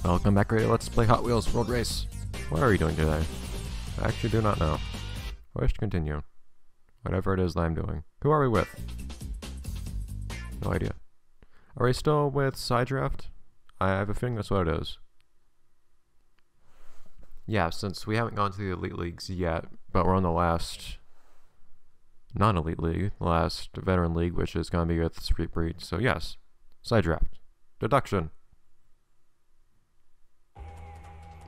Welcome back, Radio. Let's play Hot Wheels World Race. What are we doing today? I actually do not know. Wish to continue. Whatever it is that I'm doing. Who are we with? No idea. Are we still with Side Draft? I have a feeling that's what it is. Yeah, since we haven't gone to the Elite Leagues yet, but we're on the last non-Elite League, the last Veteran League, which is going to be with Street Breed. So yes, Side Draft. Deduction.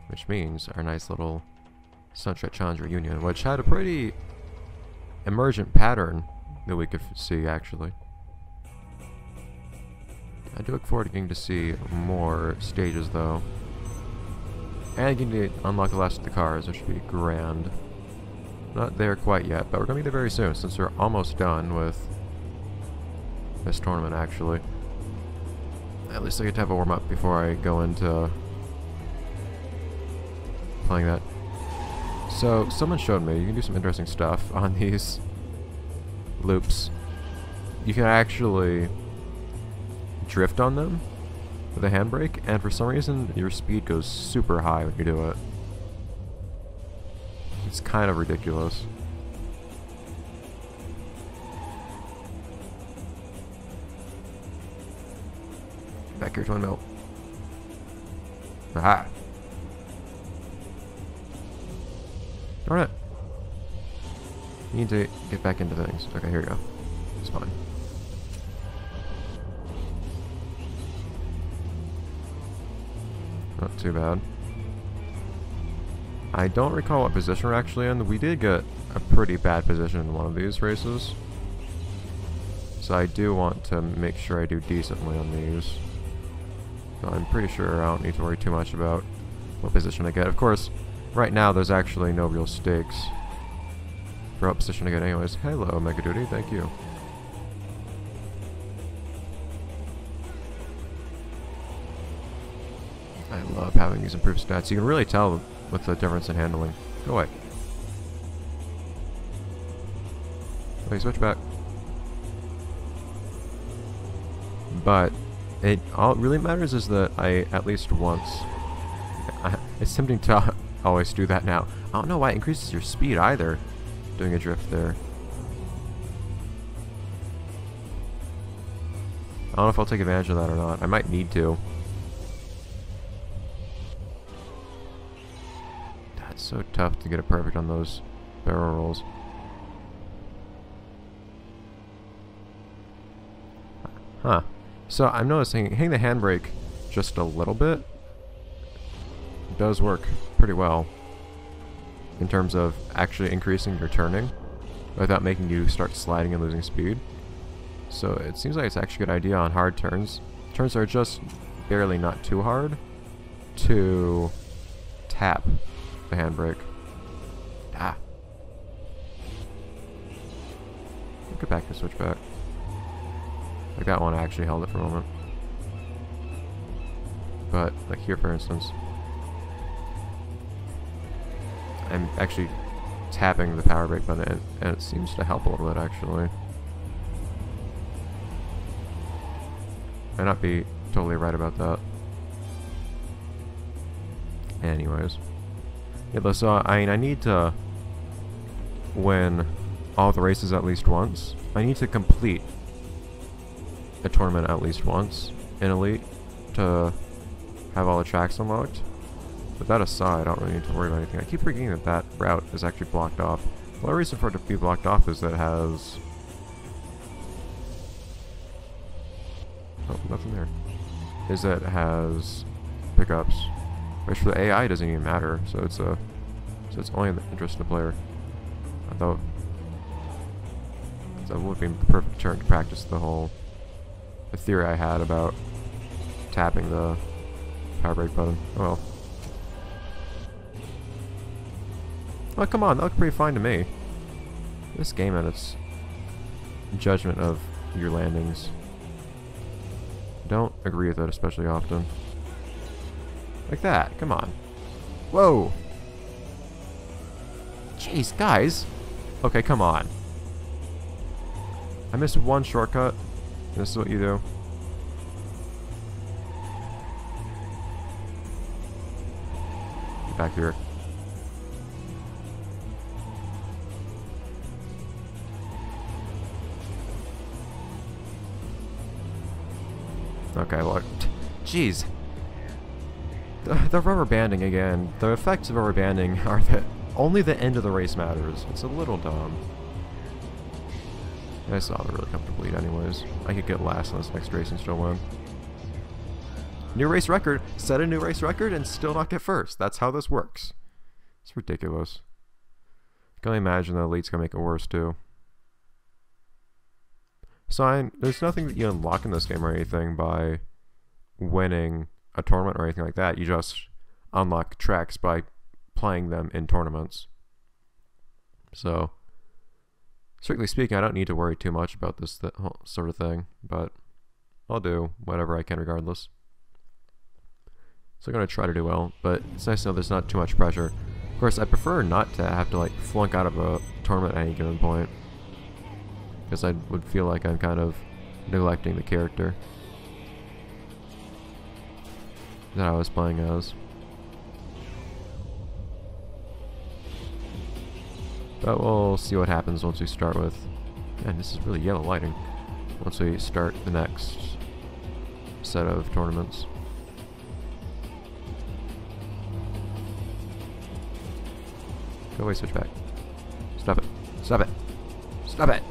Which means our nice little Sunset Challenge reunion, which had a pretty emergent pattern that we could see, actually. I do look forward to getting to see more stages, though. And getting to unlock the last of the cars, which should be grand. Not there quite yet, but we're going to be there very soon, since we're almost done with this tournament, actually. At least I get to have a warm-up before I go into playing that. So, someone showed me you can do some interesting stuff on these loops. You can actually drift on them with a handbrake, and for some reason your speed goes super high when you do it. It's kind of ridiculous. Back here, 20 mil. Aha! Darn it. You need to get back into things. Okay, here we go. It's fine. Not too bad. I don't recall what position we're actually in. We did get a pretty bad position in one of these races. So I do want to make sure I do decently on these. So I'm pretty sure I don't need to worry too much about what position I get. Of course, right now there's actually no real stakes for what position I get anyways. Hello, Mega Duty, thank you. I love having these improved stats. You can really tell with the difference in handling. Go away. Okay, switch back. But all it really matters is that I at least once. It's tempting to always do that now. I don't know why it increases your speed either, doing a drift there. I don't know if I'll take advantage of that or not. I might need to. It's so tough to get it perfect on those barrel rolls. Huh. So I'm noticing hitting the handbrake just a little bit does work pretty well in terms of actually increasing your turning without making you start sliding and losing speed. So it seems like it's actually a good idea on hard turns. Turns that are just barely not too hard to tap the handbrake. Ah. Get back and switch back. Like that one, I actually held it for a moment. But, like here for instance, I'm actually tapping the power brake button and it seems to help a little bit actually. Might not be totally right about that. Anyways. Yeah, so I mean, I need to win all the races at least once. I need to complete a tournament at least once in Elite to have all the tracks unlocked. But that aside, I don't really need to worry about anything. I keep forgetting that that route is actually blocked off. The only reason for it to be blocked off is that it has... Oh, nothing there. Is that it has pickups. Which for the AI doesn't even matter, so it's only in the interest of the player. I thought that would be the perfect turn to practice the theory I had about tapping the power brake button. Oh well. Oh come on, that looked pretty fine to me. This game and its judgment of your landings. Don't agree with it especially often. Like that, come on. Whoa! Jeez, guys! Okay, come on. I missed one shortcut. This is what you do. back here. Okay, well, jeez. The rubber banding again. The effects of rubber banding are that only the end of the race matters. It's a little dumb. I still haven't really come to bleed anyways. I could get last in this next race and still win. New race record. Set a new race record and still not get first. That's how this works. It's ridiculous. I can only imagine the elite's gonna make it worse too. So there's nothing that you unlock in this game or anything by winning a tournament or anything like that. You just unlock tracks by playing them in tournaments. So, strictly speaking, I don't need to worry too much about this sort of thing, but I'll do whatever I can regardless. So I'm going to try to do well, but it's nice to know there's not too much pressure. Of course, I prefer not to have to like flunk out of a tournament at any given point, because I would feel like I'm kind of neglecting the character that I was playing as. But we'll see what happens once we start with... Man, this is really yellow lighting. Once we start the next set of tournaments. Go away, switchback. Stop it. Stop it. Stop it!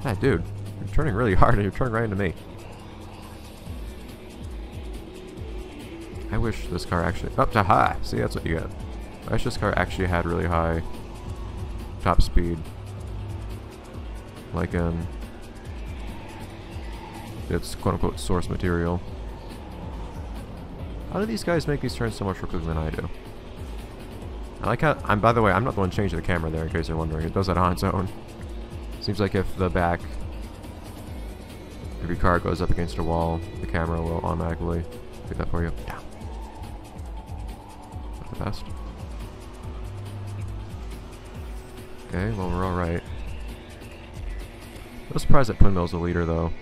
Ah, dude. You're turning really hard and you're turning right into me. I wish this car actually... Up to high! See, that's what you get. I wish this car actually had really high top speed. Like in its quote-unquote source material. How do these guys make these turns so much more quickly than I do? I like how... by the way, I'm not the one changing the camera there in case you're wondering. It does that on its own. Seems like if the back... If your car goes up against a wall, the camera will automatically do that for you. Down. Not the best. Okay, well we're alright. I was surprised that Twin Mill's the leader though.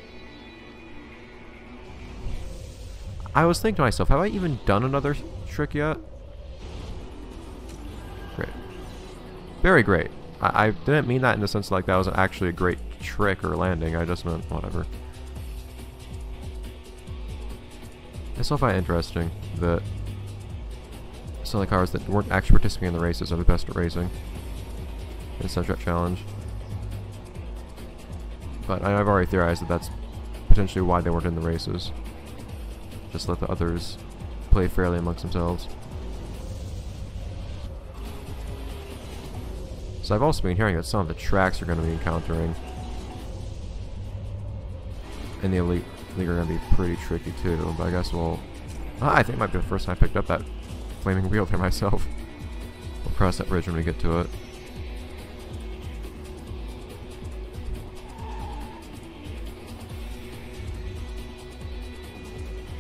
I was thinking to myself, have I even done another trick yet? Great. Very great. I didn't mean that in the sense like that was actually a great trick or landing. I just meant whatever. I still find it interesting that some of the cars that weren't actually participating in the races are the best at racing in Sunshot Challenge. But I've already theorized that that's potentially why they weren't in the races. Just let the others play fairly amongst themselves. So I've also been hearing that some of the tracks are going to be encountering in the Elite League are going to be pretty tricky too, but I guess we'll... I think it might be the first time I picked up that flaming wheel there myself. We'll cross that bridge when we get to it.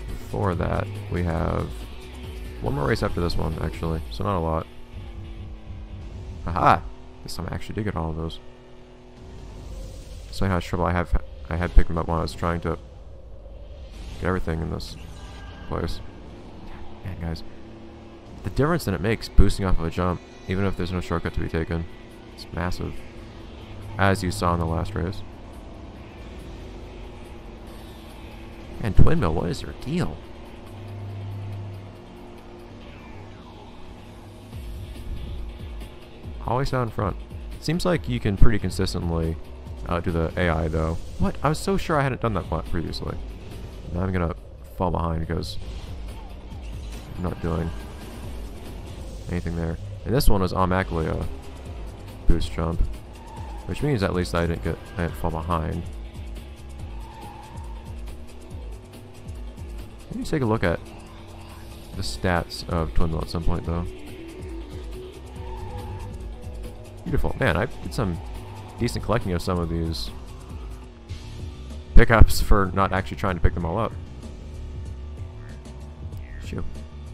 Before that, we have one more race after this one, actually, so not a lot. Aha! This time I actually did get all of those. So how much trouble I had picking them up when I was trying to get everything in this place. Man, guys. The difference that it makes boosting off of a jump, even if there's no shortcut to be taken, it's massive. As you saw in the last race. And Twin Mill, what is your deal? Always out in front. Seems like you can pretty consistently outdo the AI though. What? I was so sure I hadn't done that previously. Now I'm gonna fall behind because I'm not doing anything there. And this one was automatically a boost jump, which means at least I didn't fall behind. Let me take a look at the stats of Twin Mill at some point though. Beautiful. Man, I did some decent collecting of some of these pickups for not actually trying to pick them all up. Shoot.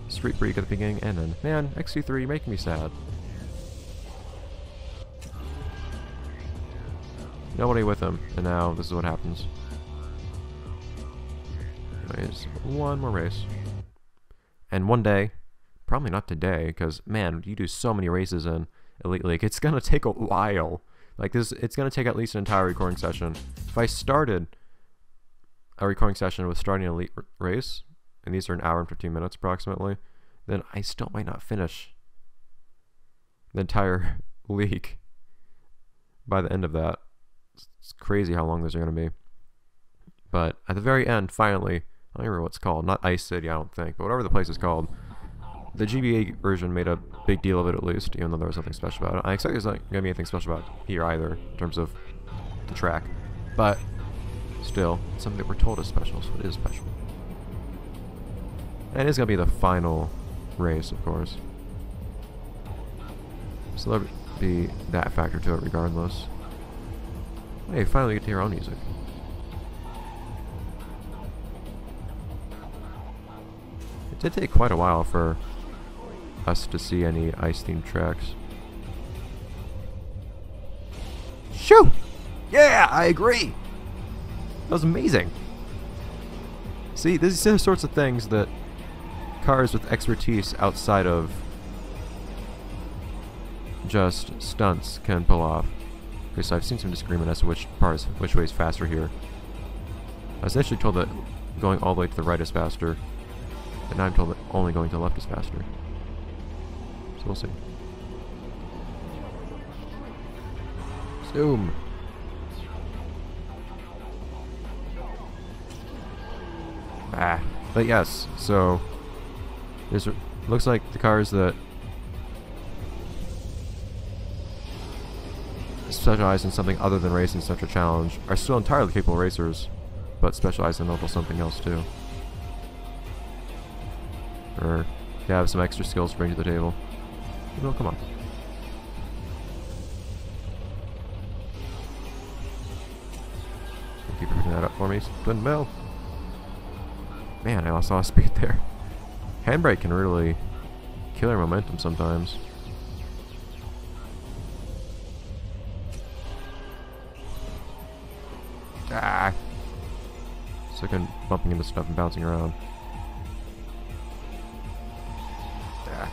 Street Freak at the beginning and then, man, XC3, you're making me sad. Nobody with him, and now this is what happens. Anyways, one more race. And one day, probably not today, because, man, you do so many races in Elite League, it's going to take a while. Like, this, it's going to take at least an entire recording session. If I started a recording session with starting an Elite race, and these are an hour and 15 minutes approximately, then I still might not finish the entire league by the end of that. It's crazy how long those are going to be. But at the very end, finally, I don't remember what it's called. Not Ice City, I don't think, but whatever the place is called. The GBA version made a big deal of it, at least, even though there was nothing special about it. I expect there's not going to be anything special about it here either, in terms of the track. But still, it's something that we're told is special, so it is special. And it's going to be the final race, of course. So there'll be that factor to it regardless. Hey, finally get to hear our own music. It did take quite a while for us to see any ice-themed tracks. Shoo! Yeah, I agree! That was amazing! See, these are the sorts of things that cars with expertise outside of just stunts can pull off. Okay, so I've seen some disagreement as to which way is faster here. I was initially told that going all the way to the right is faster, and now I'm told that only going to the left is faster. So we'll see. Zoom! Ah, but yes, so looks like the cars that specialize in something other than racing such a challenge are still entirely capable racers, but specialize in a little something else too. Or they have some extra skills to bring to the table. No, come on. Keep picking that up for me, Twin Bell. Man, I lost a lot of speed there. Handbrake can really kill your momentum sometimes. Ah! Sick of bumping into stuff and bouncing around. Ah.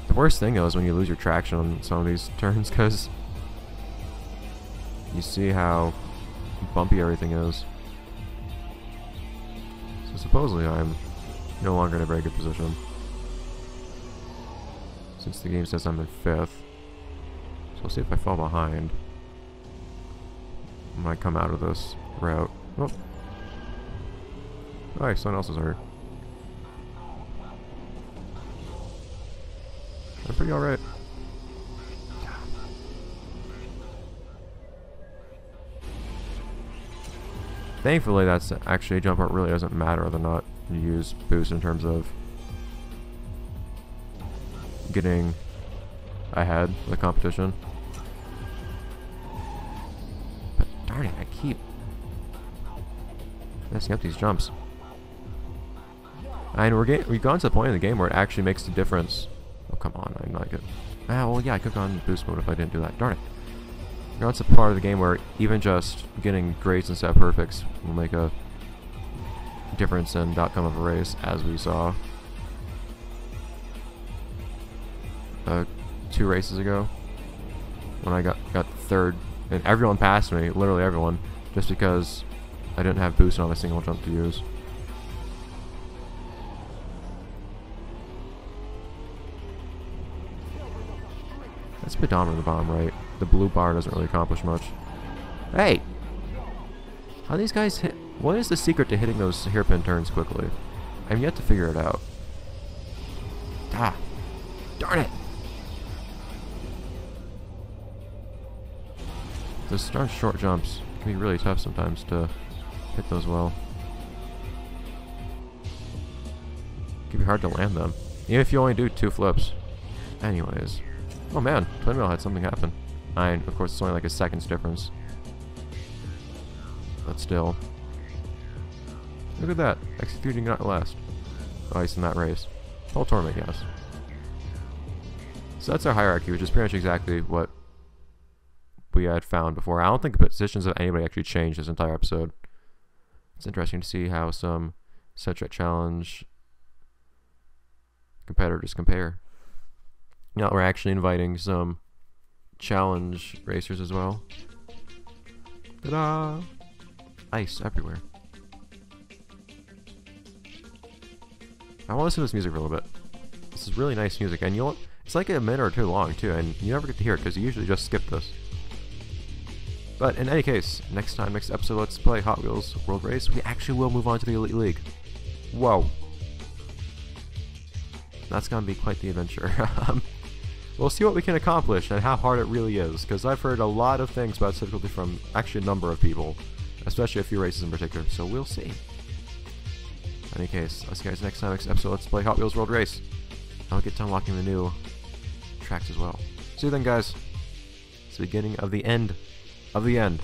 The worst thing though is when you lose your traction on some of these turns, because you see how bumpy everything is. So supposedly I'm no longer in a very good position, since the game says I'm in 5th. So we'll see if I fall behind. I might come out of this route. Oh. Alright, someone else is hurt. I'm pretty alright. Thankfully, that's actually a jump where it really doesn't matter whether or not you use boost in terms of getting ahead of the competition. But darn it, I keep messing up these jumps. And we've gone to the point in the game where it actually makes a difference. Oh, come on, I'm not good. Ah, well, yeah, I could have gone in boost mode if I didn't do that. Darn it. Now it's a part of the game where even just getting greats instead of perfects will make a difference in the outcome of a race, as we saw 2 races ago when I got 3rd, and everyone passed me, literally everyone, just because I didn't have boost on a single jump to use. That's speedometer in the bottom right. The blue bar doesn't really accomplish much. Hey! How these guys hit? What is the secret to hitting those hairpin turns quickly? I'm yet to figure it out. Ah! Darn it! Those darn short jumps can be really tough sometimes to hit those well. It can be hard to land them, even if you only do 2 flips. Anyways. Oh man, Twin Wheel had something happen. Of course, it's only like a second's difference. But still. Look at that. Executing not last. Ice in that race. Whole tournament, yes. So that's our hierarchy, which is pretty much exactly what we had found before. I don't think the positions of anybody actually changed this entire episode. It's interesting to see how some Set challenge. Competitors compare. Now we're actually inviting some challenge racers as well. Ta-da! Ice everywhere. I want to listen to this music for a little bit. This is really nice music, and it's like a minute or two long too, and you never get to hear it because you usually just skip this. But in any case, next episode, let's play Hot Wheels World Race. We actually will move on to the Elite League. Whoa. That's gonna be quite the adventure. We'll see what we can accomplish and how hard it really is, because I've heard a lot of things about difficulty from actually a number of people, especially a few races in particular, so we'll see. In any case, I'll see you guys next episode, let's play Hot Wheels World Race. I'll get to unlocking the new tracks as well. See you then, guys. It's the beginning of the end of the end.